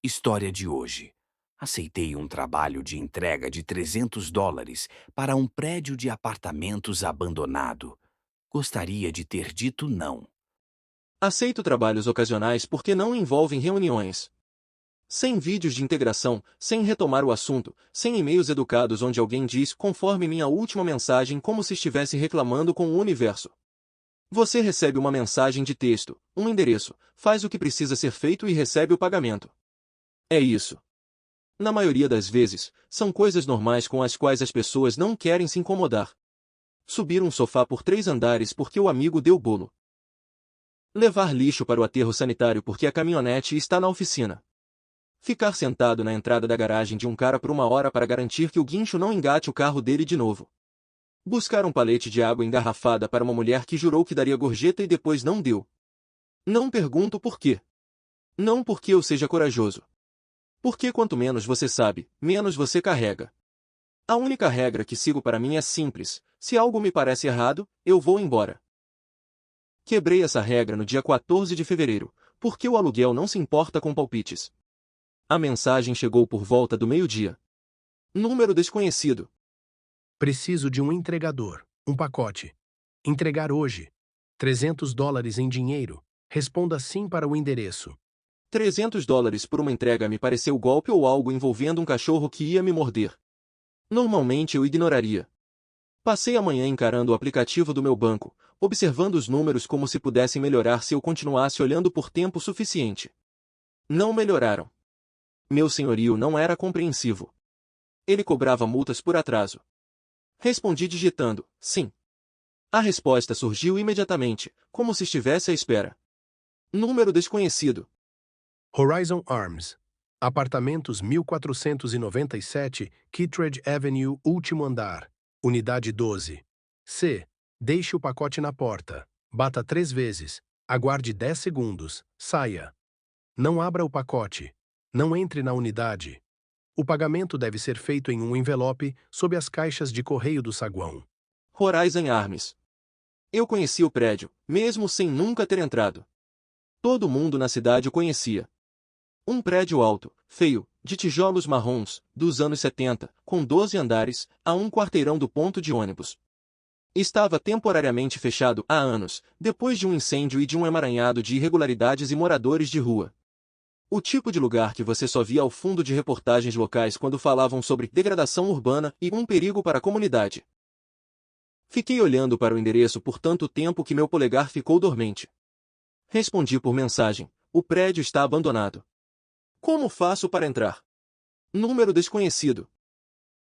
História de hoje. Aceitei um trabalho de entrega de US$ 300 para um prédio de apartamentos abandonado. Gostaria de ter dito não. Aceito trabalhos ocasionais porque não envolvem reuniões. Sem vídeos de integração, sem retomar o assunto, sem e-mails educados onde alguém diz, conforme minha última mensagem, como se estivesse reclamando com o universo. Você recebe uma mensagem de texto, um endereço, faz o que precisa ser feito e recebe o pagamento. É isso. Na maioria das vezes, são coisas normais com as quais as pessoas não querem se incomodar. Subir um sofá por 3 andares porque o amigo deu bolo. Levar lixo para o aterro sanitário porque a caminhonete está na oficina. Ficar sentado na entrada da garagem de um cara por 1 hora para garantir que o guincho não engate o carro dele de novo. Buscar um palete de água engarrafada para uma mulher que jurou que daria gorjeta e depois não deu. Não pergunto por quê. Não porque eu seja corajoso. Porque quanto menos você sabe, menos você carrega. A única regra que sigo para mim é simples: se algo me parece errado, eu vou embora. Quebrei essa regra no dia 14 de fevereiro, porque o aluguel não se importa com palpites. A mensagem chegou por volta do meio-dia. Número desconhecido. Preciso de um entregador, um pacote. Entregar hoje. US$ 300 em dinheiro. Responda sim para o endereço. US$ 300 por uma entrega me pareceu golpe ou algo envolvendo um cachorro que ia me morder. Normalmente eu ignoraria. Passei a manhã encarando o aplicativo do meu banco, observando os números como se pudessem melhorar se eu continuasse olhando por tempo suficiente. Não melhoraram. Meu senhorio não era compreensivo. Ele cobrava multas por atraso. Respondi digitando, sim. A resposta surgiu imediatamente, como se estivesse à espera. Número desconhecido. Horizon Arms. Apartamentos 1497, Kittredge Avenue, último andar. Unidade 12. C. Deixe o pacote na porta. Bata 3 vezes. Aguarde 10 segundos. Saia. Não abra o pacote. Não entre na unidade. O pagamento deve ser feito em um envelope sob as caixas de correio do saguão. Horizon Arms. Eu conhecia o prédio, mesmo sem nunca ter entrado. Todo mundo na cidade o conhecia. Um prédio alto, feio, de tijolos marrons, dos anos 70, com 12 andares, a um quarteirão do ponto de ônibus. Estava temporariamente fechado há anos, depois de um incêndio e de um emaranhado de irregularidades e moradores de rua. O tipo de lugar que você só via ao fundo de reportagens locais quando falavam sobre degradação urbana e um perigo para a comunidade. Fiquei olhando para o endereço por tanto tempo que meu polegar ficou dormente. Respondi por mensagem: o prédio está abandonado. Como faço para entrar? Número desconhecido.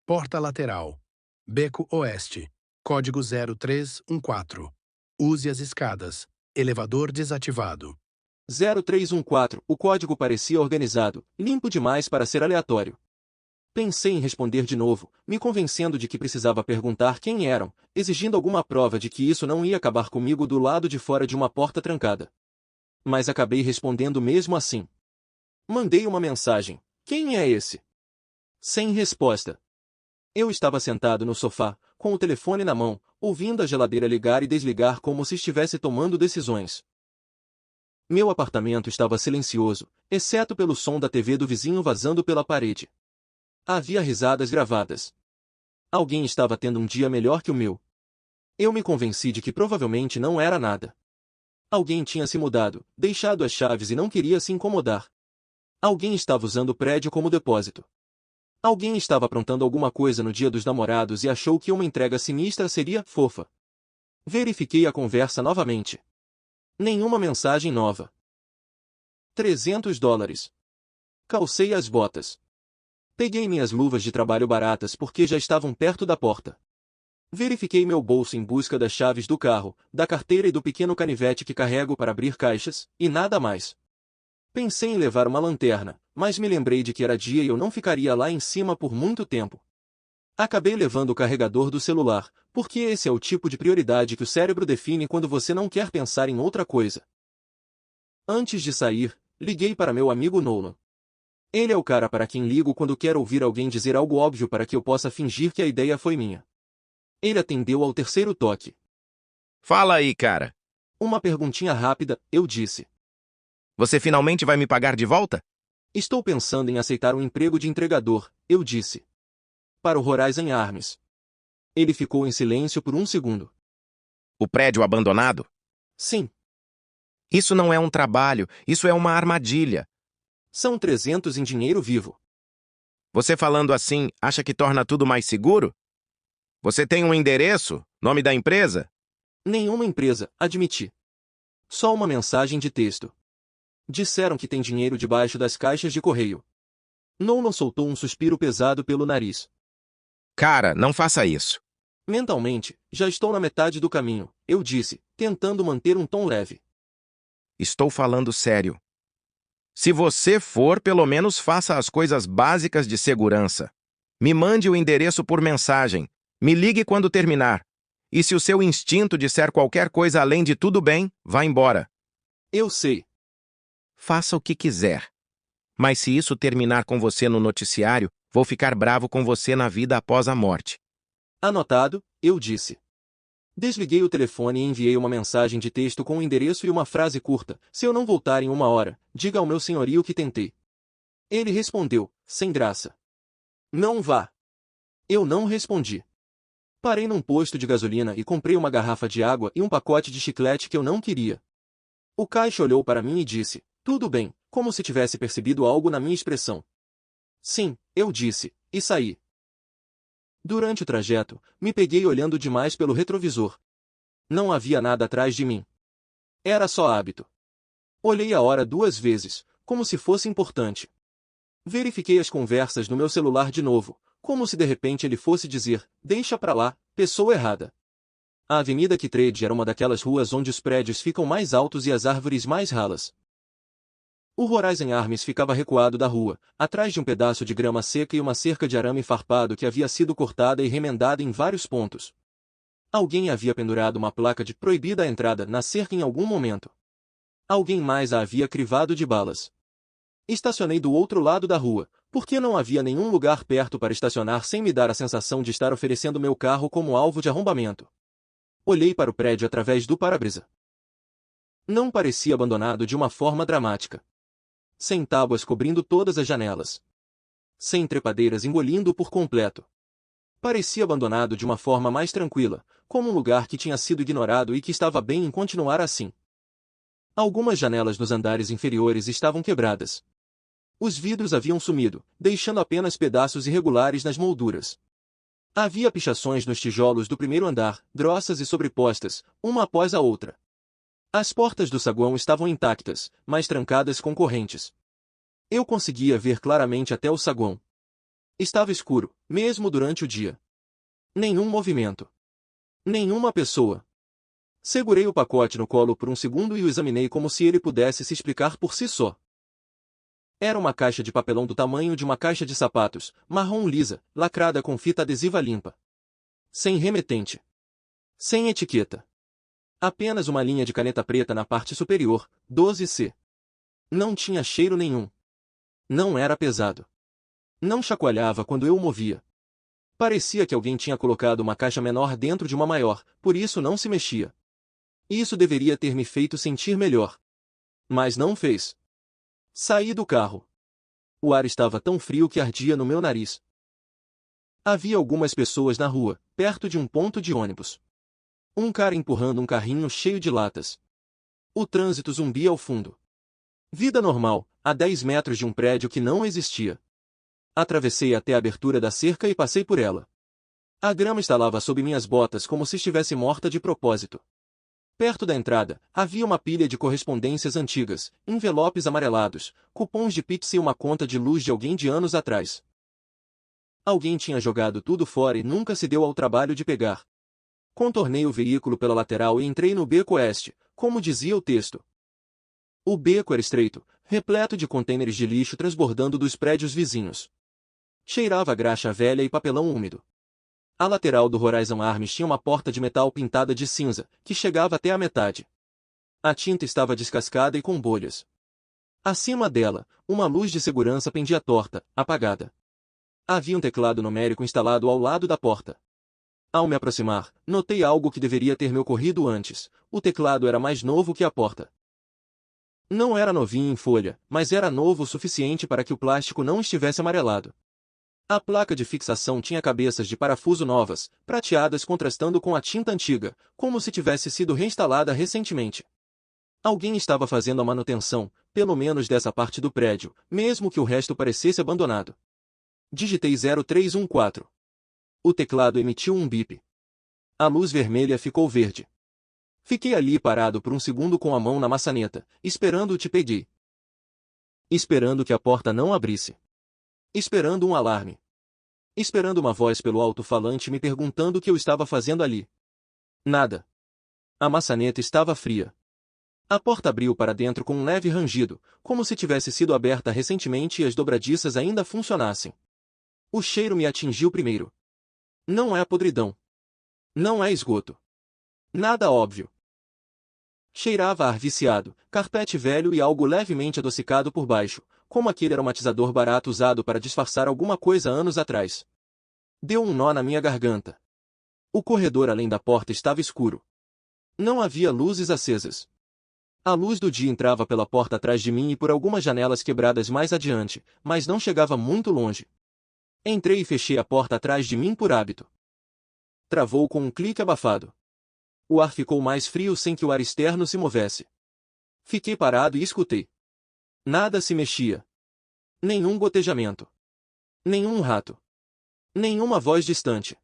Porta lateral. Beco Oeste. Código 0314. Use as escadas. Elevador desativado. 0314. O código parecia organizado, limpo demais para ser aleatório. Pensei em responder de novo, me convencendo de que precisava perguntar quem eram, exigindo alguma prova de que isso não ia acabar comigo do lado de fora de uma porta trancada. Mas acabei respondendo mesmo assim. Mandei uma mensagem: quem é esse? Sem resposta. Eu estava sentado no sofá, com o telefone na mão, ouvindo a geladeira ligar e desligar como se estivesse tomando decisões. Meu apartamento estava silencioso, exceto pelo som da TV do vizinho vazando pela parede. Havia risadas gravadas. Alguém estava tendo um dia melhor que o meu. Eu me convenci de que provavelmente não era nada. Alguém tinha se mudado, deixado as chaves e não queria se incomodar. Alguém estava usando o prédio como depósito. Alguém estava aprontando alguma coisa no Dia dos Namorados e achou que uma entrega sinistra seria fofa. Verifiquei a conversa novamente. Nenhuma mensagem nova. $300. Calcei as botas. Peguei minhas luvas de trabalho baratas porque já estavam perto da porta. Verifiquei meu bolso em busca das chaves do carro, da carteira e do pequeno canivete que carrego para abrir caixas, e nada mais. Pensei em levar uma lanterna, mas me lembrei de que era dia e eu não ficaria lá em cima por muito tempo. Acabei levando o carregador do celular, porque esse é o tipo de prioridade que o cérebro define quando você não quer pensar em outra coisa. Antes de sair, liguei para meu amigo Nolan. Ele é o cara para quem ligo quando quero ouvir alguém dizer algo óbvio para que eu possa fingir que a ideia foi minha. Ele atendeu ao terceiro toque. Fala aí, cara. Uma perguntinha rápida, eu disse. Você finalmente vai me pagar de volta? Estou pensando em aceitar um emprego de entregador, eu disse. Para o Horizon Arms. Ele ficou em silêncio por um segundo. O prédio abandonado? Sim. Isso não é um trabalho, isso é uma armadilha. São 300 em dinheiro vivo. Você falando assim, acha que torna tudo mais seguro? Você tem um endereço? Nome da empresa? Nenhuma empresa, admiti. Só uma mensagem de texto. Disseram que tem dinheiro debaixo das caixas de correio. Nolan soltou um suspiro pesado pelo nariz. Cara, não faça isso. Mentalmente, já estou na metade do caminho, eu disse, tentando manter um tom leve. Estou falando sério. Se você for, pelo menos faça as coisas básicas de segurança. Me mande o endereço por mensagem. Me ligue quando terminar. E se o seu instinto disser qualquer coisa além de tudo bem, vá embora. Eu sei. Faça o que quiser. Mas se isso terminar com você no noticiário, vou ficar bravo com você na vida após a morte. Anotado, eu disse. Desliguei o telefone e enviei uma mensagem de texto com o endereço e uma frase curta. Se eu não voltar em 1 hora, diga ao meu senhorio que tentei. Ele respondeu, sem graça. Não vá. Eu não respondi. Parei num posto de gasolina e comprei uma garrafa de água e um pacote de chiclete que eu não queria. O caixa olhou para mim e disse, tudo bem, como se tivesse percebido algo na minha expressão. Sim, eu disse, e saí. Durante o trajeto, me peguei olhando demais pelo retrovisor. Não havia nada atrás de mim. Era só hábito. Olhei a hora 2 vezes, como se fosse importante. Verifiquei as conversas no meu celular de novo, como se de repente ele fosse dizer, deixa pra lá, pessoa errada. A Avenida Kittredge era uma daquelas ruas onde os prédios ficam mais altos e as árvores mais ralas. O Horizon Arms ficava recuado da rua, atrás de um pedaço de grama seca e uma cerca de arame farpado que havia sido cortada e remendada em vários pontos. Alguém havia pendurado uma placa de proibida a entrada na cerca em algum momento. Alguém mais a havia crivado de balas. Estacionei do outro lado da rua, porque não havia nenhum lugar perto para estacionar sem me dar a sensação de estar oferecendo meu carro como alvo de arrombamento. Olhei para o prédio através do para-brisa. Não parecia abandonado de uma forma dramática. Sem tábuas cobrindo todas as janelas. Sem trepadeiras engolindo por completo. Parecia abandonado de uma forma mais tranquila, como um lugar que tinha sido ignorado e que estava bem em continuar assim. Algumas janelas nos andares inferiores estavam quebradas. Os vidros haviam sumido, deixando apenas pedaços irregulares nas molduras. Havia pichações nos tijolos do primeiro andar, grossas e sobrepostas, uma após a outra. As portas do saguão estavam intactas, mas trancadas com correntes. Eu conseguia ver claramente até o saguão. Estava escuro, mesmo durante o dia. Nenhum movimento. Nenhuma pessoa. Segurei o pacote no colo por um segundo e o examinei como se ele pudesse se explicar por si só. Era uma caixa de papelão do tamanho de uma caixa de sapatos, marrom lisa, lacrada com fita adesiva limpa. Sem remetente. Sem etiqueta. Apenas uma linha de caneta preta na parte superior, 12C. Não tinha cheiro nenhum. Não era pesado. Não chacoalhava quando eu o movia. Parecia que alguém tinha colocado uma caixa menor dentro de uma maior, por isso não se mexia. Isso deveria ter me feito sentir melhor. Mas não fez. Saí do carro. O ar estava tão frio que ardia no meu nariz. Havia algumas pessoas na rua, perto de um ponto de ônibus. Um cara empurrando um carrinho cheio de latas. O trânsito zumbia ao fundo. Vida normal, a 10 metros de um prédio que não existia. Atravessei até a abertura da cerca e passei por ela. A grama estalava sob minhas botas como se estivesse morta de propósito. Perto da entrada, havia uma pilha de correspondências antigas, envelopes amarelados, cupons de pizza e uma conta de luz de alguém de anos atrás. Alguém tinha jogado tudo fora e nunca se deu ao trabalho de pegar. Contornei o veículo pela lateral e entrei no beco oeste, como dizia o texto. O beco era estreito, repleto de contêineres de lixo transbordando dos prédios vizinhos. Cheirava a graxa velha e papelão úmido. A lateral do Horizon Arms tinha uma porta de metal pintada de cinza, que chegava até a metade. A tinta estava descascada e com bolhas. Acima dela, uma luz de segurança pendia torta, apagada. Havia um teclado numérico instalado ao lado da porta. Ao me aproximar, notei algo que deveria ter me ocorrido antes. O teclado era mais novo que a porta. Não era novinho em folha, mas era novo o suficiente para que o plástico não estivesse amarelado. A placa de fixação tinha cabeças de parafuso novas, prateadas contrastando com a tinta antiga, como se tivesse sido reinstalada recentemente. Alguém estava fazendo a manutenção, pelo menos dessa parte do prédio, mesmo que o resto parecesse abandonado. Digitei 0314. O teclado emitiu um bip. A luz vermelha ficou verde. Fiquei ali parado por um segundo com a mão na maçaneta, esperando o TPD. Esperando que a porta não abrisse. Esperando um alarme. Esperando uma voz pelo alto-falante me perguntando o que eu estava fazendo ali. Nada. A maçaneta estava fria. A porta abriu para dentro com um leve rangido, como se tivesse sido aberta recentemente e as dobradiças ainda funcionassem. O cheiro me atingiu primeiro. Não é podridão. Não é esgoto. Nada óbvio. Cheirava a ar viciado, carpete velho e algo levemente adocicado por baixo, como aquele aromatizador barato usado para disfarçar alguma coisa anos atrás. Deu um nó na minha garganta. O corredor além da porta estava escuro. Não havia luzes acesas. A luz do dia entrava pela porta atrás de mim e por algumas janelas quebradas mais adiante, mas não chegava muito longe. Entrei e fechei a porta atrás de mim por hábito. Travou com um clique abafado. O ar ficou mais frio sem que o ar externo se movesse. Fiquei parado e escutei. Nada se mexia. Nenhum gotejamento. Nenhum rato. Nenhuma voz distante.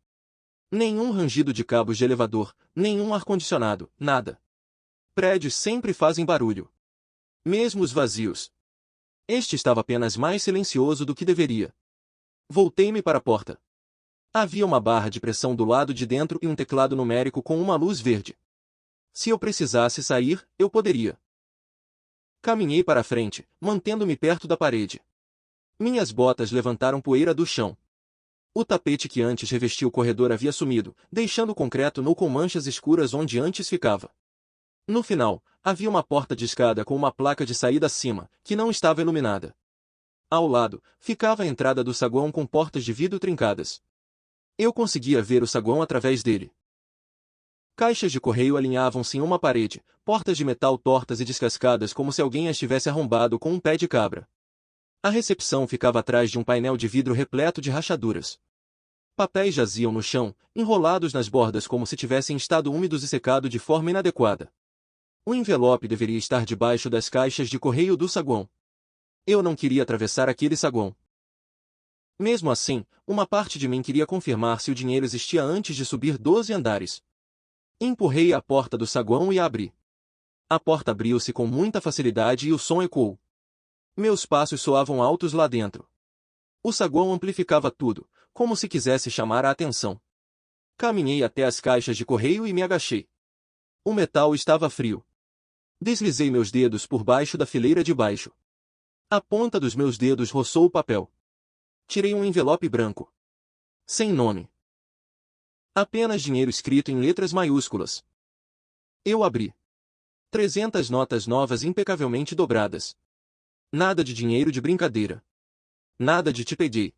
Nenhum rangido de cabos de elevador, nenhum ar-condicionado, nada. Prédios sempre fazem barulho. Mesmo os vazios. Este estava apenas mais silencioso do que deveria. Voltei-me para a porta. Havia uma barra de pressão do lado de dentro e um teclado numérico com uma luz verde. Se eu precisasse sair, eu poderia. Caminhei para a frente, mantendo-me perto da parede. Minhas botas levantaram poeira do chão. O tapete que antes revestia o corredor havia sumido, deixando o concreto nu com manchas escuras onde antes ficava. No final, havia uma porta de escada com uma placa de saída acima, que não estava iluminada. Ao lado, ficava a entrada do saguão com portas de vidro trincadas. Eu conseguia ver o saguão através dele. Caixas de correio alinhavam-se em uma parede, portas de metal tortas e descascadas como se alguém as tivesse arrombado com um pé de cabra. A recepção ficava atrás de um painel de vidro repleto de rachaduras. Papéis jaziam no chão, enrolados nas bordas como se tivessem estado úmidos e secado de forma inadequada. O envelope deveria estar debaixo das caixas de correio do saguão. Eu não queria atravessar aquele saguão. Mesmo assim, uma parte de mim queria confirmar se o dinheiro existia antes de subir 12 andares. Empurrei a porta do saguão e a abri. A porta abriu-se com muita facilidade e o som ecoou. Meus passos soavam altos lá dentro. O saguão amplificava tudo, como se quisesse chamar a atenção. Caminhei até as caixas de correio e me agachei. O metal estava frio. Deslizei meus dedos por baixo da fileira de baixo. A ponta dos meus dedos roçou o papel. Tirei um envelope branco. Sem nome. Apenas dinheiro escrito em letras maiúsculas. Eu abri. 300 notas novas impecavelmente dobradas. Nada de dinheiro de brincadeira. Nada de te pedi.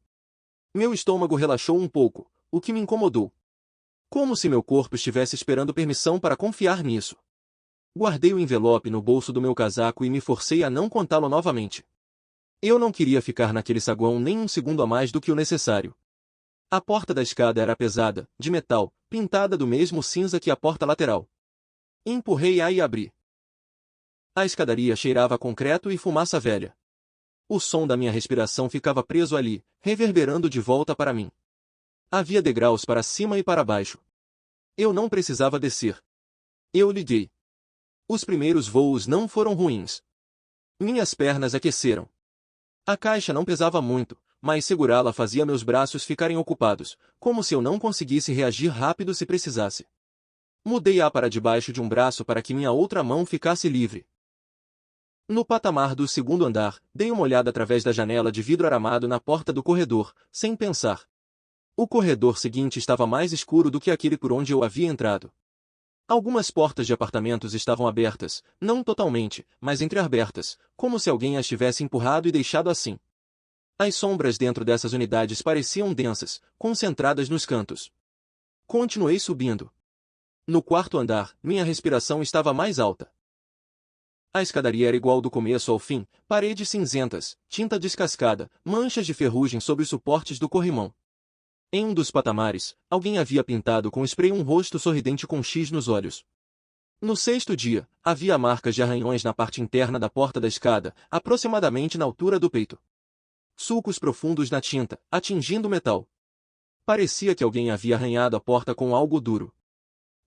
Meu estômago relaxou um pouco, o que me incomodou. Como se meu corpo estivesse esperando permissão para confiar nisso. Guardei o envelope no bolso do meu casaco e me forcei a não contá-lo novamente. Eu não queria ficar naquele saguão nem um segundo a mais do que o necessário. A porta da escada era pesada, de metal, pintada do mesmo cinza que a porta lateral. Empurrei-a e abri. A escadaria cheirava a concreto e fumaça velha. O som da minha respiração ficava preso ali, reverberando de volta para mim. Havia degraus para cima e para baixo. Eu não precisava descer. Eu liguei. Os primeiros voos não foram ruins. Minhas pernas aqueceram. A caixa não pesava muito, mas segurá-la fazia meus braços ficarem ocupados, como se eu não conseguisse reagir rápido se precisasse. Mudei-a para debaixo de um braço para que minha outra mão ficasse livre. No patamar do segundo andar, dei uma olhada através da janela de vidro aramado na porta do corredor, sem pensar. O corredor seguinte estava mais escuro do que aquele por onde eu havia entrado. Algumas portas de apartamentos estavam abertas, não totalmente, mas entreabertas, como se alguém as tivesse empurrado e deixado assim. As sombras dentro dessas unidades pareciam densas, concentradas nos cantos. Continuei subindo. No quarto andar, minha respiração estava mais alta. A escadaria era igual do começo ao fim, paredes cinzentas, tinta descascada, manchas de ferrugem sobre os suportes do corrimão. Em um dos patamares, alguém havia pintado com spray um rosto sorridente com um X nos olhos. No sexto dia, havia marcas de arranhões na parte interna da porta da escada, aproximadamente na altura do peito. Sulcos profundos na tinta, atingindo o metal. Parecia que alguém havia arranhado a porta com algo duro.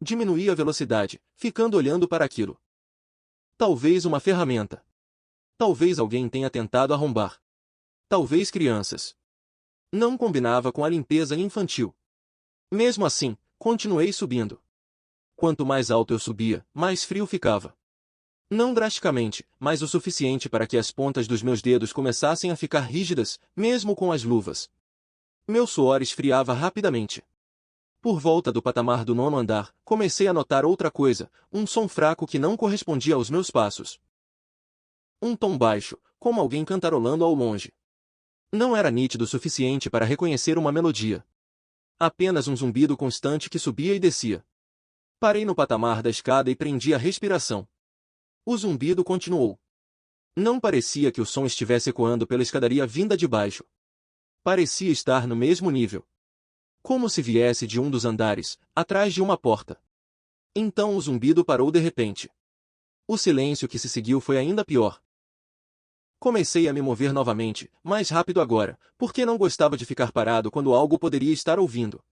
Diminuí a velocidade, ficando olhando para aquilo. Talvez uma ferramenta. Talvez alguém tenha tentado arrombar. Talvez crianças. Não combinava com a limpeza infantil. Mesmo assim, continuei subindo. Quanto mais alto eu subia, mais frio ficava. Não drasticamente, mas o suficiente para que as pontas dos meus dedos começassem a ficar rígidas, mesmo com as luvas. Meu suor esfriava rapidamente. Por volta do patamar do 9º andar, comecei a notar outra coisa, um som fraco que não correspondia aos meus passos. Um tom baixo, como alguém cantarolando ao longe. Não era nítido o suficiente para reconhecer uma melodia. Apenas um zumbido constante que subia e descia. Parei no patamar da escada e prendi a respiração. O zumbido continuou. Não parecia que o som estivesse ecoando pela escadaria vinda de baixo. Parecia estar no mesmo nível. Como se viesse de um dos andares, atrás de uma porta. Então o zumbido parou de repente. O silêncio que se seguiu foi ainda pior. Comecei a me mover novamente, mais rápido agora, porque não gostava de ficar parado quando algo poderia estar ouvindo.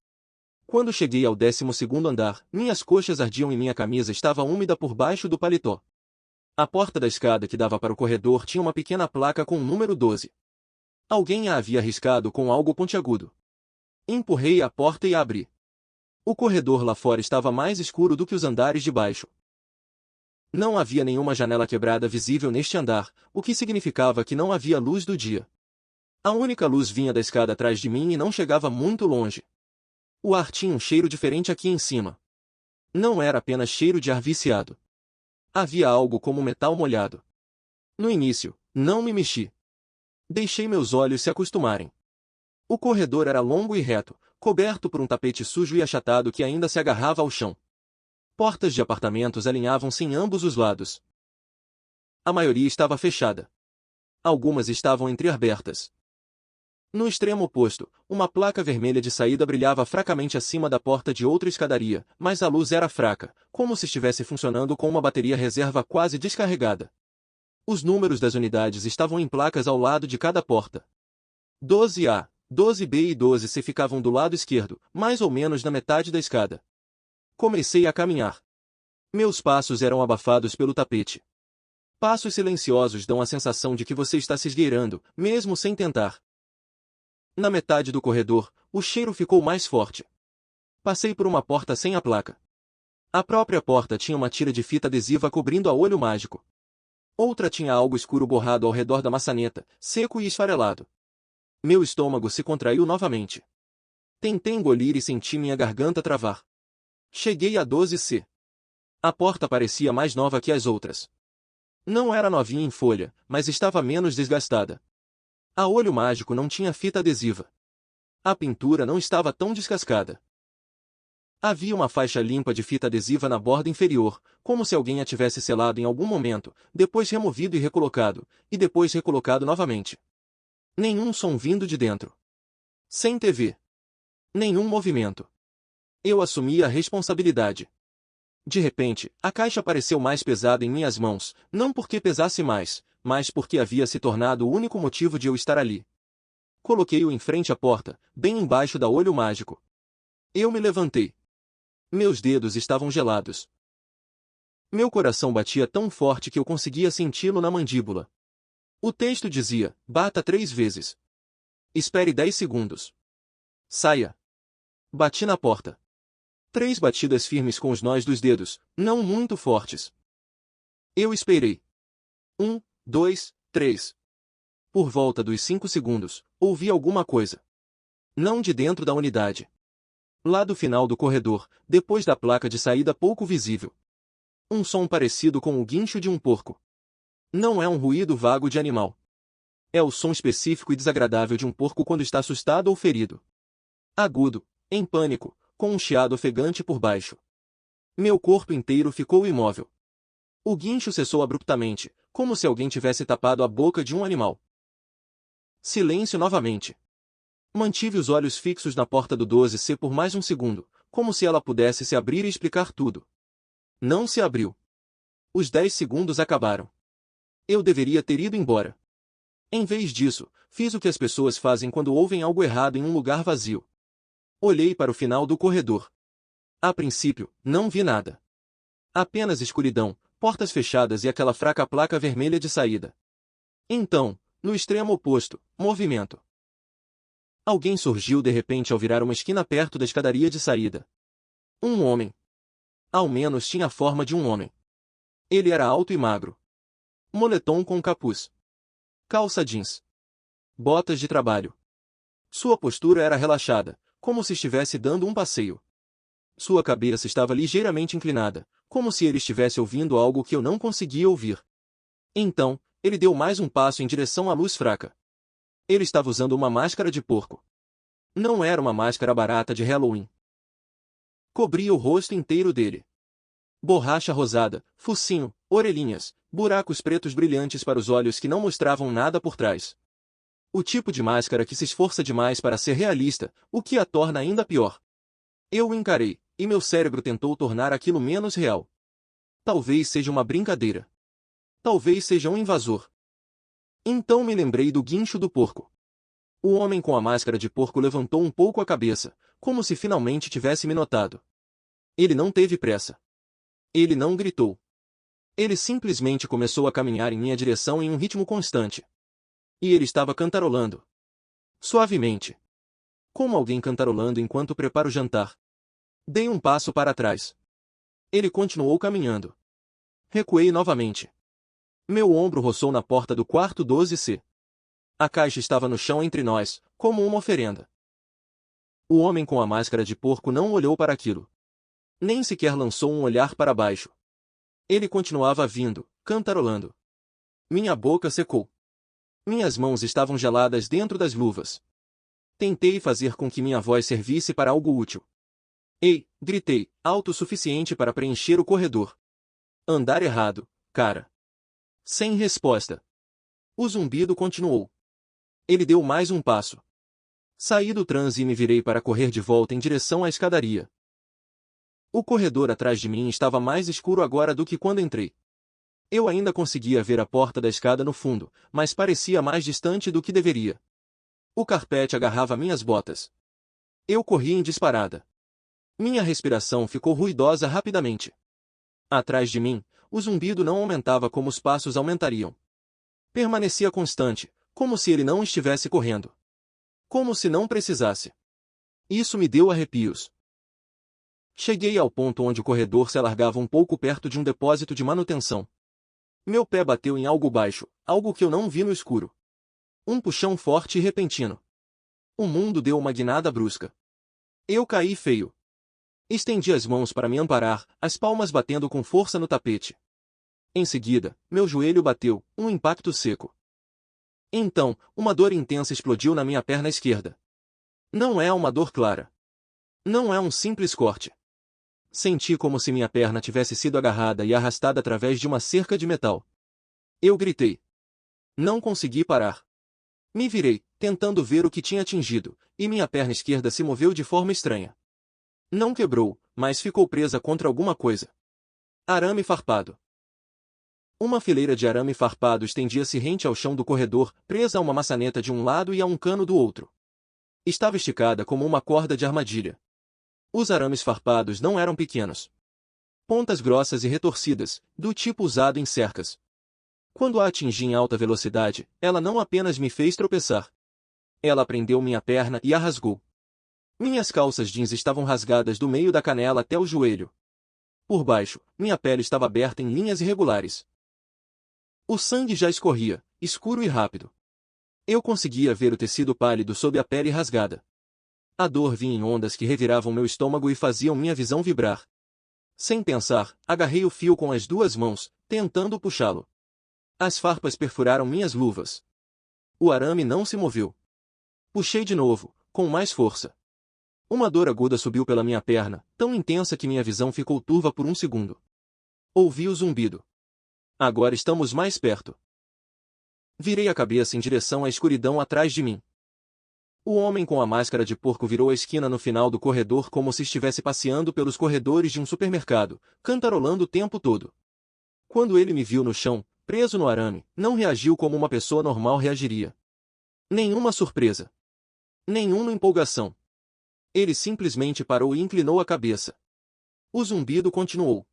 Quando cheguei ao 12º andar, minhas coxas ardiam e minha camisa estava úmida por baixo do paletó. A porta da escada que dava para o corredor tinha uma pequena placa com o número 12. Alguém a havia riscado com algo pontiagudo. Empurrei a porta e a abri. O corredor lá fora estava mais escuro do que os andares de baixo. Não havia nenhuma janela quebrada visível neste andar, o que significava que não havia luz do dia. A única luz vinha da escada atrás de mim e não chegava muito longe. O ar tinha um cheiro diferente aqui em cima. Não era apenas cheiro de ar viciado. Havia algo como metal molhado. No início, não me mexi. Deixei meus olhos se acostumarem. O corredor era longo e reto, coberto por um tapete sujo e achatado que ainda se agarrava ao chão. Portas de apartamentos alinhavam-se em ambos os lados. A maioria estava fechada. Algumas estavam entreabertas. No extremo oposto, uma placa vermelha de saída brilhava fracamente acima da porta de outra escadaria, mas a luz era fraca, como se estivesse funcionando com uma bateria reserva quase descarregada. Os números das unidades estavam em placas ao lado de cada porta. 12A, 12B e 12C ficavam do lado esquerdo, mais ou menos na metade da escada. Comecei a caminhar. Meus passos eram abafados pelo tapete. Passos silenciosos dão a sensação de que você está se esgueirando, mesmo sem tentar. Na metade do corredor, o cheiro ficou mais forte. Passei por uma porta sem a placa. A própria porta tinha uma tira de fita adesiva cobrindo a olho mágico. Outra tinha algo escuro borrado ao redor da maçaneta, seco e esfarelado. Meu estômago se contraiu novamente. Tentei engolir e senti minha garganta travar. Cheguei a 12C. A porta parecia mais nova que as outras. Não era novinha em folha, mas estava menos desgastada. A olho mágico não tinha fita adesiva. A pintura não estava tão descascada. Havia uma faixa limpa de fita adesiva na borda inferior, como se alguém a tivesse selado em algum momento, depois removido e recolocado, e depois recolocado novamente. Nenhum som vindo de dentro. Sem TV. Nenhum movimento. Eu assumi a responsabilidade. De repente, a caixa pareceu mais pesada em minhas mãos, não porque pesasse mais, mas porque havia se tornado o único motivo de eu estar ali. Coloquei-o em frente à porta, bem embaixo da olho mágico. Eu me levantei. Meus dedos estavam gelados. Meu coração batia tão forte que eu conseguia senti-lo na mandíbula. O texto dizia: bata 3 vezes. Espere 10 segundos. Saia. Bati na porta. 3 batidas firmes com os nós dos dedos, não muito fortes. Eu esperei. 1, 2, 3. Por volta dos 5 segundos, ouvi alguma coisa. Não de dentro da unidade. Lá do final do corredor, depois da placa de saída pouco visível. Um som parecido com o guincho de um porco. Não é um ruído vago de animal. É o som específico e desagradável de um porco quando está assustado ou ferido. Agudo, em pânico, com um chiado ofegante por baixo. Meu corpo inteiro ficou imóvel. O guincho cessou abruptamente, como se alguém tivesse tapado a boca de um animal. Silêncio novamente. Mantive os olhos fixos na porta do 12C por mais um segundo, como se ela pudesse se abrir e explicar tudo. Não se abriu. Os 10 segundos acabaram. Eu deveria ter ido embora. Em vez disso, fiz o que as pessoas fazem quando ouvem algo errado em um lugar vazio. Olhei para o final do corredor. A princípio, não vi nada. Apenas escuridão, portas fechadas e aquela fraca placa vermelha de saída. Então, no extremo oposto, movimento. Alguém surgiu de repente ao virar uma esquina perto da escadaria de saída. Um homem. Ao menos tinha a forma de um homem. Ele era alto e magro. Moletom com capuz. Calça jeans. Botas de trabalho. Sua postura era relaxada, como se estivesse dando um passeio. Sua cabeça estava ligeiramente inclinada, como se ele estivesse ouvindo algo que eu não conseguia ouvir. Então, ele deu mais um passo em direção à luz fraca. Ele estava usando uma máscara de porco. Não era uma máscara barata de Halloween. Cobria o rosto inteiro dele. Borracha rosada, focinho, orelhinhas, buracos pretos brilhantes para os olhos que não mostravam nada por trás. O tipo de máscara que se esforça demais para ser realista, o que a torna ainda pior. Eu o encarei, e meu cérebro tentou tornar aquilo menos real. Talvez seja uma brincadeira. Talvez seja um invasor. Então me lembrei do guincho do porco. O homem com a máscara de porco levantou um pouco a cabeça, como se finalmente tivesse me notado. Ele não teve pressa. Ele não gritou. Ele simplesmente começou a caminhar em minha direção em um ritmo constante. E ele estava cantarolando. Suavemente. Como alguém cantarolando enquanto prepara o jantar. Dei um passo para trás. Ele continuou caminhando. Recuei novamente. Meu ombro roçou na porta do quarto 12C. A caixa estava no chão entre nós, como uma oferenda. O homem com a máscara de porco não olhou para aquilo. Nem sequer lançou um olhar para baixo. Ele continuava vindo, cantarolando. Minha boca secou. Minhas mãos estavam geladas dentro das luvas. Tentei fazer com que minha voz servisse para algo útil. Ei, gritei, alto o suficiente para preencher o corredor. Andar errado, cara. Sem resposta. O zumbido continuou. Ele deu mais um passo. Saí do transe e me virei para correr de volta em direção à escadaria. O corredor atrás de mim estava mais escuro agora do que quando entrei. Eu ainda conseguia ver a porta da escada no fundo, mas parecia mais distante do que deveria. O carpete agarrava minhas botas. Eu corri em disparada. Minha respiração ficou ruidosa rapidamente. Atrás de mim, o zumbido não aumentava como os passos aumentariam. Permanecia constante, como se ele não estivesse correndo. Como se não precisasse. Isso me deu arrepios. Cheguei ao ponto onde o corredor se alargava um pouco perto de um depósito de manutenção. Meu pé bateu em algo baixo, algo que eu não vi no escuro. Um puxão forte e repentino. O mundo deu uma guinada brusca. Eu caí feio. Estendi as mãos para me amparar, as palmas batendo com força no tapete. Em seguida, meu joelho bateu, um impacto seco. Então, uma dor intensa explodiu na minha perna esquerda. Não é uma dor clara. Não é um simples corte. Senti como se minha perna tivesse sido agarrada e arrastada através de uma cerca de metal. Eu gritei. Não consegui parar. Me virei, tentando ver o que tinha atingido, e minha perna esquerda se moveu de forma estranha. Não quebrou, mas ficou presa contra alguma coisa. Arame farpado. Uma fileira de arame farpado estendia-se rente ao chão do corredor, presa a uma maçaneta de um lado e a um cano do outro. Estava esticada como uma corda de armadilha. Os arames farpados não eram pequenos. Pontas grossas e retorcidas, do tipo usado em cercas. Quando a atingi em alta velocidade, ela não apenas me fez tropeçar. Ela prendeu minha perna e a rasgou. Minhas calças jeans estavam rasgadas do meio da canela até o joelho. Por baixo, minha pele estava aberta em linhas irregulares. O sangue já escorria, escuro e rápido. Eu conseguia ver o tecido pálido sob a pele rasgada. A dor vinha em ondas que reviravam meu estômago e faziam minha visão vibrar. Sem pensar, agarrei o fio com as duas mãos, tentando puxá-lo. As farpas perfuraram minhas luvas. O arame não se moveu. Puxei de novo, com mais força. Uma dor aguda subiu pela minha perna, tão intensa que minha visão ficou turva por um segundo. Ouvi o zumbido. Agora estamos mais perto. Virei a cabeça em direção à escuridão atrás de mim. O homem com a máscara de porco virou a esquina no final do corredor como se estivesse passeando pelos corredores de um supermercado, cantarolando o tempo todo. Quando ele me viu no chão, preso no arame, não reagiu como uma pessoa normal reagiria. Nenhuma surpresa. Nenhuma empolgação. Ele simplesmente parou e inclinou a cabeça. O zumbido continuou.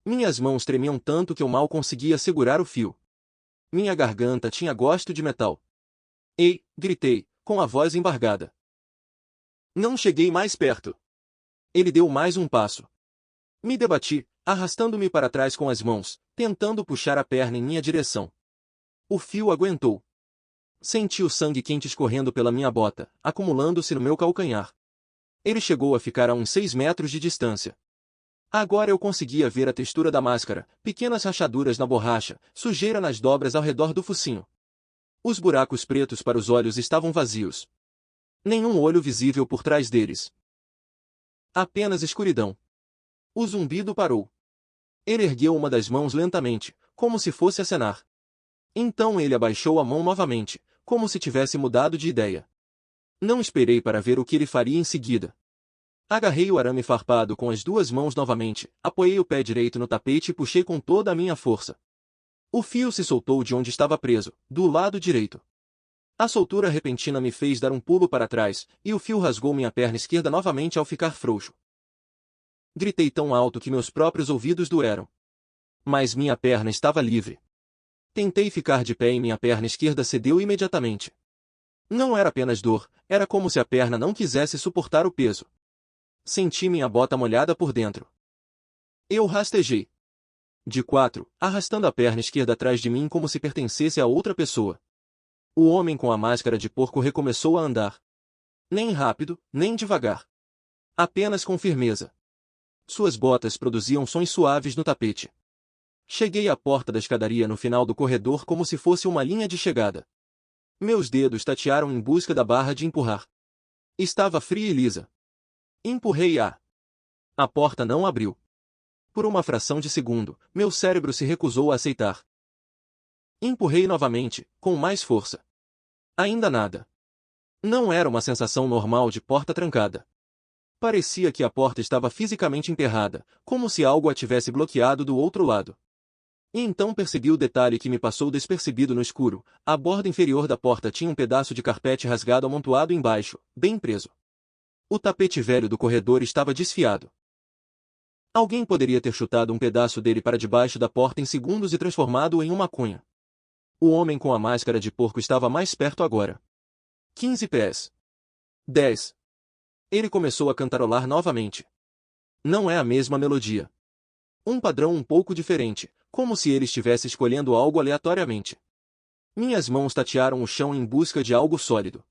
Minhas mãos tremiam tanto que eu mal conseguia segurar o fio. Minha garganta tinha gosto de metal. Ei, gritei, com a voz embargada. Não cheguei mais perto. Ele deu mais um passo. Me debati, arrastando-me para trás com as mãos, tentando puxar a perna em minha direção. O fio aguentou. Senti o sangue quente escorrendo pela minha bota, acumulando-se no meu calcanhar. Ele chegou a ficar a uns 6 metros de distância. Agora eu conseguia ver a textura da máscara, pequenas rachaduras na borracha, sujeira nas dobras ao redor do focinho. Os buracos pretos para os olhos estavam vazios. Nenhum olho visível por trás deles. Apenas escuridão. O zumbido parou. Ele ergueu uma das mãos lentamente, como se fosse acenar. Então ele abaixou a mão novamente, como se tivesse mudado de ideia. Não esperei para ver o que ele faria em seguida. Agarrei o arame farpado com as 2 mãos novamente, apoiei o pé direito no tapete e puxei com toda a minha força. O fio se soltou de onde estava preso, do lado direito. A soltura repentina me fez dar um pulo para trás, e o fio rasgou minha perna esquerda novamente ao ficar frouxo. Gritei tão alto que meus próprios ouvidos doeram. Mas minha perna estava livre. Tentei ficar de pé e minha perna esquerda cedeu imediatamente. Não era apenas dor, era como se a perna não quisesse suportar o peso. Senti minha bota molhada por dentro. Eu rastejei. De 4, arrastando a perna esquerda atrás de mim como se pertencesse a outra pessoa. O homem com a máscara de porco recomeçou a andar. Nem rápido, nem devagar. Apenas com firmeza. Suas botas produziam sons suaves no tapete. Cheguei à porta da escadaria no final do corredor como se fosse uma linha de chegada. Meus dedos tatearam em busca da barra de empurrar. Estava fria e lisa. Empurrei-a. A porta não abriu. Por uma fração de segundo, meu cérebro se recusou a aceitar. Empurrei novamente, com mais força. Ainda nada. Não era uma sensação normal de porta trancada. Parecia que a porta estava fisicamente emperrada, como se algo a tivesse bloqueado do outro lado. E então percebi o detalhe que me passou despercebido no escuro. A borda inferior da porta tinha um pedaço de carpete rasgado amontoado embaixo, bem preso. O tapete velho do corredor estava desfiado. Alguém poderia ter chutado um pedaço dele para debaixo da porta em segundos e transformado-o em uma cunha. O homem com a máscara de porco estava mais perto agora. 15 pés. 10. Ele começou a cantarolar novamente. Não é a mesma melodia. Um padrão um pouco diferente, como se ele estivesse escolhendo algo aleatoriamente. Minhas mãos tatearam o chão em busca de algo sólido.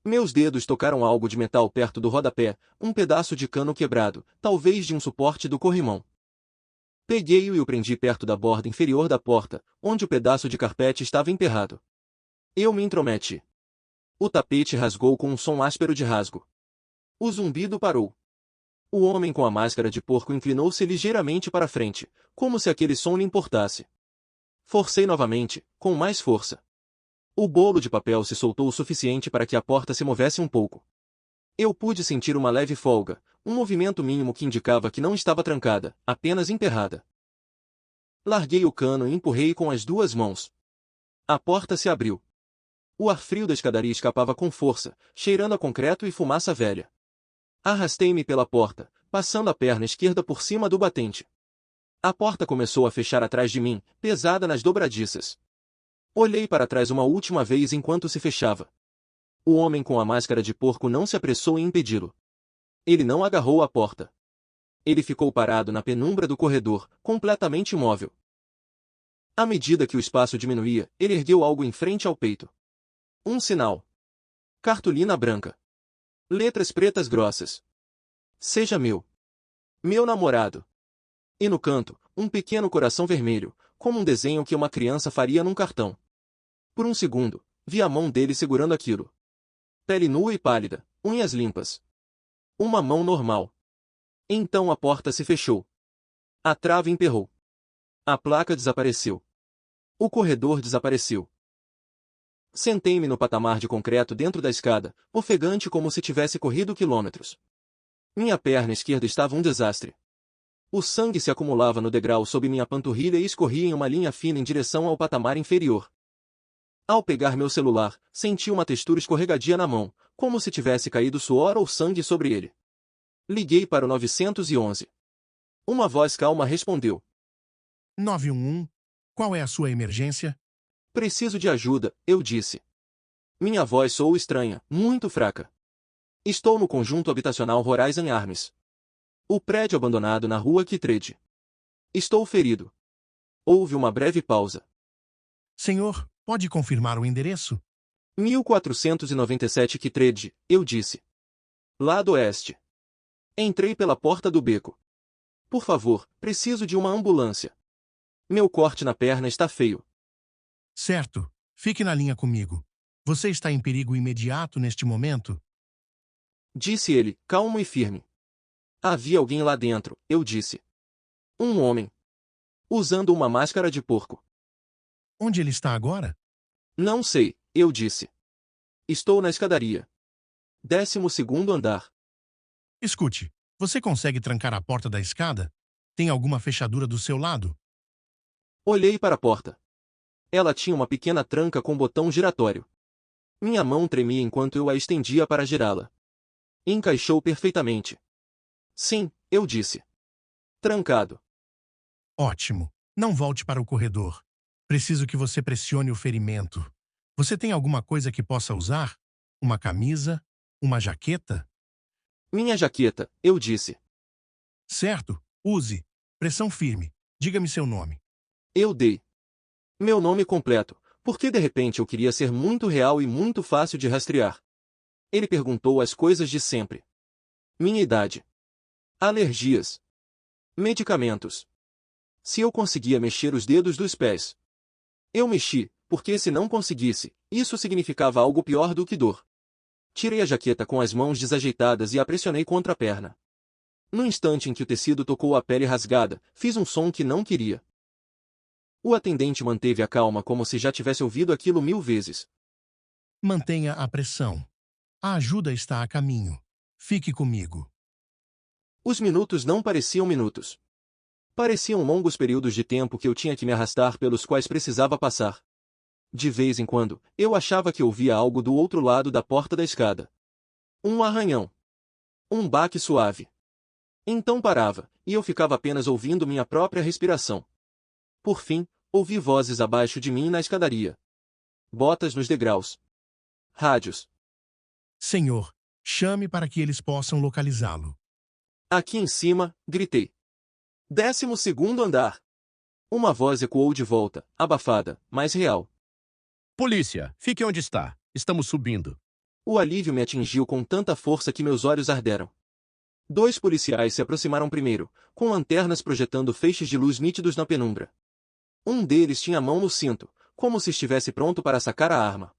Meus dedos tocaram algo de metal perto do rodapé, um pedaço de cano quebrado, talvez de um suporte do corrimão. Peguei-o e o prendi perto da borda inferior da porta, onde o pedaço de carpete estava emperrado. Eu me intrometi. O tapete rasgou com um som áspero de rasgo. O zumbido parou. O homem com a máscara de porco inclinou-se ligeiramente para frente, como se aquele som lhe importasse. Forcei novamente, com mais força. O bolo de papel se soltou o suficiente para que a porta se movesse um pouco. Eu pude sentir uma leve folga, um movimento mínimo que indicava que não estava trancada, apenas emperrada. Larguei o cano e empurrei com as 2 mãos. A porta se abriu. O ar frio da escadaria escapava com força, cheirando a concreto e fumaça velha. Arrastei-me pela porta, passando a perna esquerda por cima do batente. A porta começou a fechar atrás de mim, pesada nas dobradiças. Olhei para trás uma última vez enquanto se fechava. O homem com a máscara de porco não se apressou em impedi-lo. Ele não agarrou a porta. Ele ficou parado na penumbra do corredor, completamente imóvel. À medida que o espaço diminuía, ele ergueu algo em frente ao peito. Um sinal. Cartolina branca. Letras pretas grossas. Seja meu. Meu namorado. E no canto, um pequeno coração vermelho, como um desenho que uma criança faria num cartão. Por um segundo, vi a mão dele segurando aquilo. Pele nua e pálida, unhas limpas. Uma mão normal. Então a porta se fechou. A trave emperrou. A placa desapareceu. O corredor desapareceu. Sentei-me no patamar de concreto dentro da escada, ofegante como se tivesse corrido quilômetros. Minha perna esquerda estava um desastre. O sangue se acumulava no degrau sob minha panturrilha e escorria em uma linha fina em direção ao patamar inferior. Ao pegar meu celular, senti uma textura escorregadia na mão, como se tivesse caído suor ou sangue sobre ele. Liguei para o 911. Uma voz calma respondeu. 911, qual é a sua emergência? Preciso de ajuda, eu disse. Minha voz soou estranha, muito fraca. Estou no conjunto habitacional Horizon Arms. O prédio abandonado na rua Kittredge. Estou ferido. Houve uma breve pausa. Senhor, pode confirmar o endereço? 1497 Kittredge, eu disse. Lado oeste. Entrei pela porta do beco. Por favor, preciso de uma ambulância. Meu corte na perna está feio. Certo. Fique na linha comigo. Você está em perigo imediato neste momento? Disse ele, calmo e firme. Havia alguém lá dentro, eu disse. Um homem. Usando uma máscara de porco. Onde ele está agora? Não sei, eu disse. Estou na escadaria. 12º andar. Escute, você consegue trancar a porta da escada? Tem alguma fechadura do seu lado? Olhei para a porta. Ela tinha uma pequena tranca com botão giratório. Minha mão tremia enquanto eu a estendia para girá-la. Encaixou perfeitamente. Sim, eu disse. Trancado. Ótimo. Não volte para o corredor. Preciso que você pressione o ferimento. Você tem alguma coisa que possa usar? Uma camisa? Uma jaqueta? Minha jaqueta, eu disse. Certo. Use. Pressão firme. Diga-me seu nome. Eu dei. Meu nome completo, porque de repente eu queria ser muito real e muito fácil de rastrear. Ele perguntou as coisas de sempre. Minha idade. Alergias. Medicamentos. Se eu conseguia mexer os dedos dos pés. Eu mexi, porque se não conseguisse, isso significava algo pior do que dor. Tirei a jaqueta com as mãos desajeitadas e a pressionei contra a perna. No instante em que o tecido tocou a pele rasgada, fiz um som que não queria. O atendente manteve a calma como se já tivesse ouvido aquilo 1000 vezes. Mantenha a pressão. A ajuda está a caminho. Fique comigo. Os minutos não pareciam minutos. Pareciam longos períodos de tempo que eu tinha que me arrastar pelos quais precisava passar. De vez em quando, eu achava que ouvia algo do outro lado da porta da escada. Um arranhão. Um baque suave. Então parava, e eu ficava apenas ouvindo minha própria respiração. Por fim, ouvi vozes abaixo de mim na escadaria. Botas nos degraus. Rádios. Senhor, chame para que eles possam localizá-lo. Aqui em cima, gritei. 12º andar. Uma voz ecoou de volta, abafada, mas real. Polícia, fique onde está. Estamos subindo. O alívio me atingiu com tanta força que meus olhos arderam. 2 policiais se aproximaram primeiro, com lanternas projetando feixes de luz nítidos na penumbra. Um deles tinha a mão no cinto, como se estivesse pronto para sacar a arma.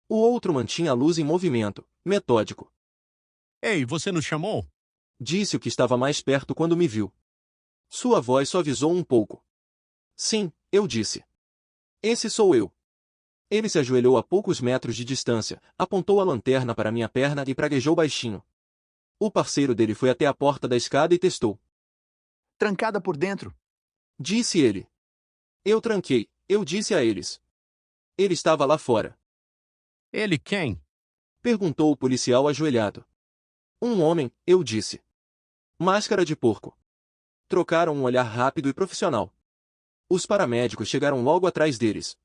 O outro mantinha a luz em movimento, metódico. Ei, você nos chamou? Disse o que estava mais perto quando me viu. Sua voz suavizou um pouco. Sim, eu disse. Esse sou eu. Ele se ajoelhou a poucos metros de distância, apontou a lanterna para minha perna e praguejou baixinho. O parceiro dele foi até a porta da escada e testou. Trancada por dentro. Disse ele. Eu tranquei, eu disse a eles. Ele estava lá fora. Ele quem? Perguntou o policial ajoelhado. Um homem, eu disse. Máscara de porco. Trocaram um olhar rápido e profissional. Os paramédicos chegaram logo atrás deles.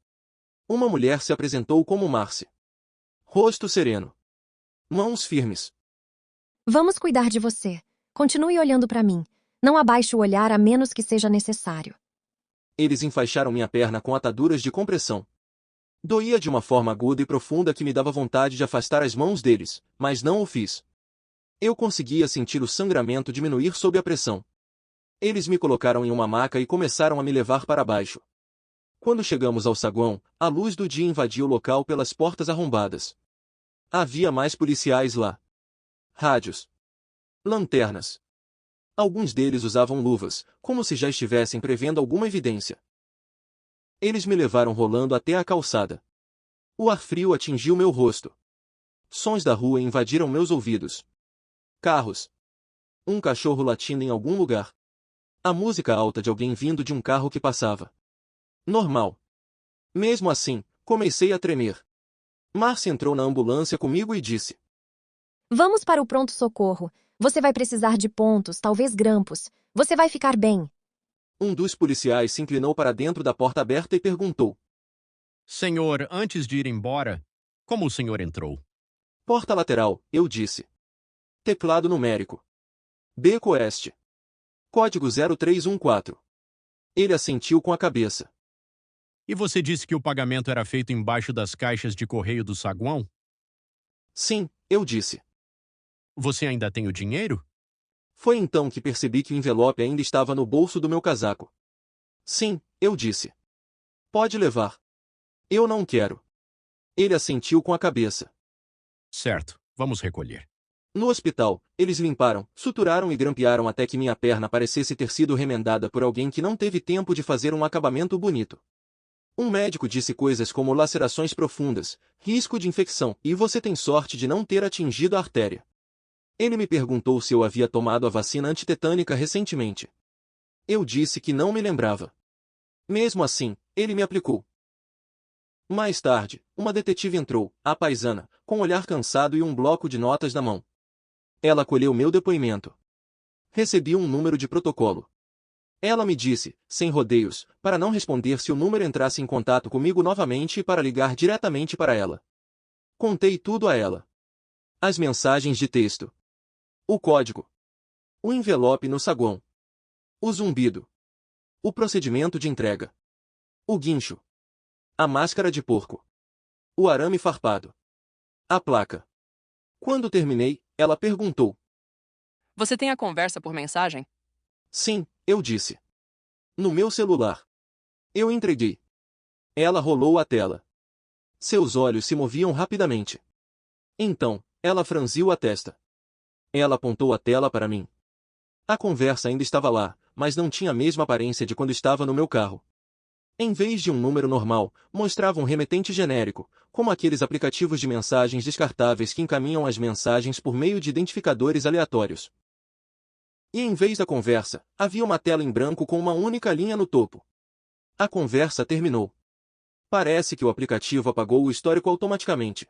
Uma mulher se apresentou como Marcy. Rosto sereno. Mãos firmes. Vamos cuidar de você. Continue olhando para mim. Não abaixe o olhar a menos que seja necessário. Eles enfaixaram minha perna com ataduras de compressão. Doía de uma forma aguda e profunda que me dava vontade de afastar as mãos deles, mas não o fiz. Eu conseguia sentir o sangramento diminuir sob a pressão. Eles me colocaram em uma maca e começaram a me levar para baixo. Quando chegamos ao saguão, a luz do dia invadia o local pelas portas arrombadas. Havia mais policiais lá. Rádios. Lanternas. Alguns deles usavam luvas, como se já estivessem prevendo alguma evidência. Eles me levaram rolando até a calçada. O ar frio atingiu meu rosto. Sons da rua invadiram meus ouvidos. Carros. Um cachorro latindo em algum lugar. A música alta de alguém vindo de um carro que passava. Normal. Mesmo assim, comecei a tremer. Marcia entrou na ambulância comigo e disse: Vamos para o pronto-socorro. Você vai precisar de pontos, talvez grampos. Você vai ficar bem. Um dos policiais se inclinou para dentro da porta aberta e perguntou: Senhor, antes de ir embora, como o senhor entrou? Porta lateral, eu disse. Teclado numérico. Beco Oeste. Código 0314. Ele assentiu com a cabeça. E você disse que o pagamento era feito embaixo das caixas de correio do saguão? Sim, eu disse. Você ainda tem o dinheiro? Foi então que percebi que o envelope ainda estava no bolso do meu casaco. Sim, eu disse. Pode levar. Eu não quero. Ele assentiu com a cabeça. Certo, vamos recolher. No hospital, eles limparam, suturaram e grampearam até que minha perna parecesse ter sido remendada por alguém que não teve tempo de fazer um acabamento bonito. Um médico disse coisas como lacerações profundas, risco de infecção e você tem sorte de não ter atingido a artéria. Ele me perguntou se eu havia tomado a vacina antitetânica recentemente. Eu disse que não me lembrava. Mesmo assim, ele me aplicou. Mais tarde, uma detetive entrou, a paisana, com um olhar cansado e um bloco de notas na mão. Ela colheu meu depoimento. Recebi um número de protocolo. Ela me disse, sem rodeios, para não responder se o número entrasse em contato comigo novamente e para ligar diretamente para ela. Contei tudo a ela. As mensagens de texto. O código. O envelope no saguão. O zumbido. O procedimento de entrega. O guincho. A máscara de porco. O arame farpado. A placa. Quando terminei, ela perguntou: Você tem a conversa por mensagem? Sim, eu disse. No meu celular. Eu entreguei. Ela rolou a tela. Seus olhos se moviam rapidamente. Então, ela franziu a testa. Ela apontou a tela para mim. A conversa ainda estava lá, mas não tinha a mesma aparência de quando estava no meu carro. Em vez de um número normal, mostrava um remetente genérico, como aqueles aplicativos de mensagens descartáveis que encaminham as mensagens por meio de identificadores aleatórios. E em vez da conversa, havia uma tela em branco com uma única linha no topo. A conversa terminou. Parece que o aplicativo apagou o histórico automaticamente.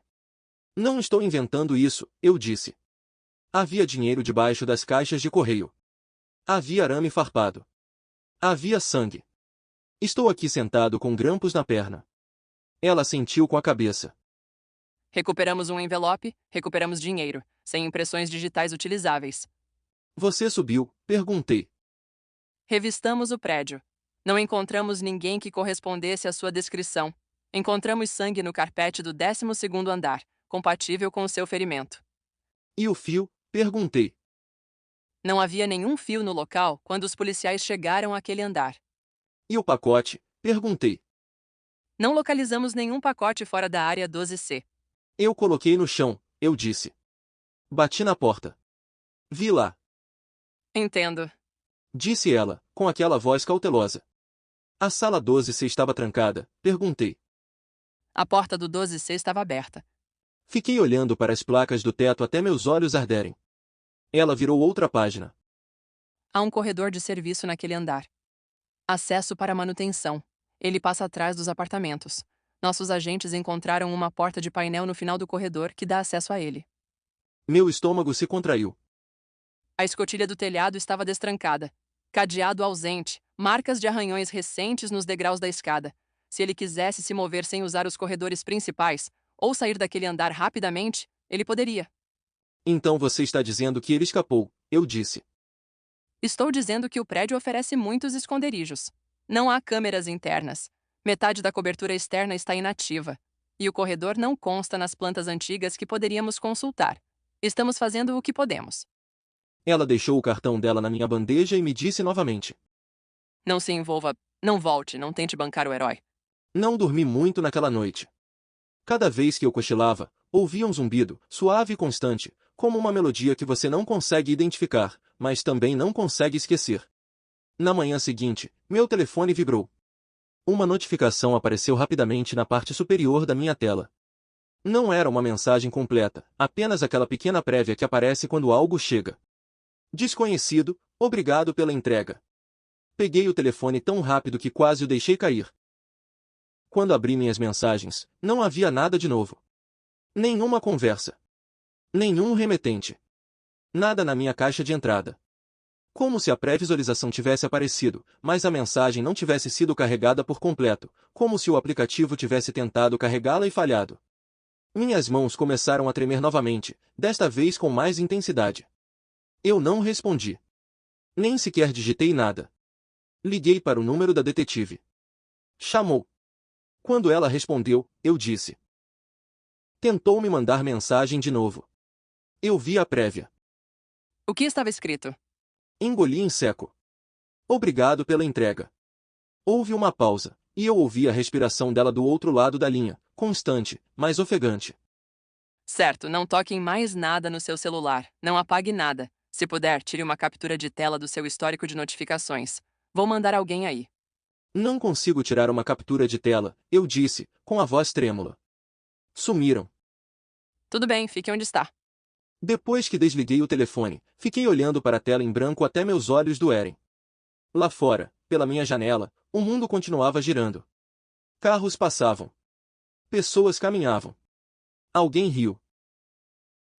Não estou inventando isso, eu disse. Havia dinheiro debaixo das caixas de correio. Havia arame farpado. Havia sangue. Estou aqui sentado com grampos na perna. Ela sentiu com a cabeça. Recuperamos um envelope, recuperamos dinheiro, sem impressões digitais utilizáveis. Você subiu? Perguntei. Revistamos o prédio. Não encontramos ninguém que correspondesse à sua descrição. Encontramos sangue no carpete do 12º andar, compatível com o seu ferimento. E o fio? Perguntei. Não havia nenhum fio no local quando os policiais chegaram àquele andar. E o pacote? Perguntei. Não localizamos nenhum pacote fora da área 12C. Eu coloquei no chão, eu disse. Bati na porta. Vi lá. Entendo. Disse ela, com aquela voz cautelosa. A sala 12C estava trancada, perguntei. A porta do 12C estava aberta. Fiquei olhando para as placas do teto até meus olhos arderem. Ela virou outra página. Há um corredor de serviço naquele andar. Acesso para manutenção. Ele passa atrás dos apartamentos. Nossos agentes encontraram uma porta de painel no final do corredor que dá acesso a ele. Meu estômago se contraiu. A escotilha do telhado estava destrancada. Cadeado ausente, marcas de arranhões recentes nos degraus da escada. Se ele quisesse se mover sem usar os corredores principais, ou sair daquele andar rapidamente, ele poderia. Então você está dizendo que ele escapou, eu disse. Estou dizendo que o prédio oferece muitos esconderijos. Não há câmeras internas. Metade da cobertura externa está inativa. E o corredor não consta nas plantas antigas que poderíamos consultar. Estamos fazendo o que podemos. Ela deixou o cartão dela na minha bandeja e me disse novamente. Não se envolva, não volte, não tente bancar o herói. Não dormi muito naquela noite. Cada vez que eu cochilava, ouvia um zumbido, suave e constante, como uma melodia que você não consegue identificar, mas também não consegue esquecer. Na manhã seguinte, meu telefone vibrou. Uma notificação apareceu rapidamente na parte superior da minha tela. Não era uma mensagem completa, apenas aquela pequena prévia que aparece quando algo chega. Desconhecido, obrigado pela entrega. Peguei o telefone tão rápido que quase o deixei cair. Quando abri minhas mensagens, não havia nada de novo. Nenhuma conversa. Nenhum remetente. Nada na minha caixa de entrada. Como se a pré-visualização tivesse aparecido, mas a mensagem não tivesse sido carregada por completo, como se o aplicativo tivesse tentado carregá-la e falhado. Minhas mãos começaram a tremer novamente, desta vez com mais intensidade. Eu não respondi. Nem sequer digitei nada. Liguei para o número da detetive. Chamou. Quando ela respondeu, eu disse. Tentou me mandar mensagem de novo. Eu vi a prévia. O que estava escrito? Engoli em seco. Obrigado pela entrega. Houve uma pausa, e eu ouvi a respiração dela do outro lado da linha, constante, mas ofegante. Certo, não toque em mais nada no seu celular. Não apague nada. Se puder, tire uma captura de tela do seu histórico de notificações. Vou mandar alguém aí. Não consigo tirar uma captura de tela, eu disse, com a voz trêmula. Sumiram. Tudo bem, fique onde está. Depois que desliguei o telefone, fiquei olhando para a tela em branco até meus olhos doerem. Lá fora, pela minha janela, o mundo continuava girando. Carros passavam. Pessoas caminhavam. Alguém riu.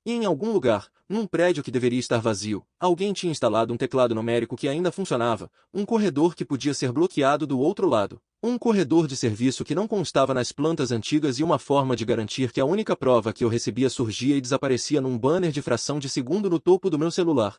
E em algum lugar, num prédio que deveria estar vazio, alguém tinha instalado um teclado numérico que ainda funcionava, um corredor que podia ser bloqueado do outro lado, um corredor de serviço que não constava nas plantas antigas e uma forma de garantir que a única prova que eu recebia surgia e desaparecia num banner de fração de segundo no topo do meu celular.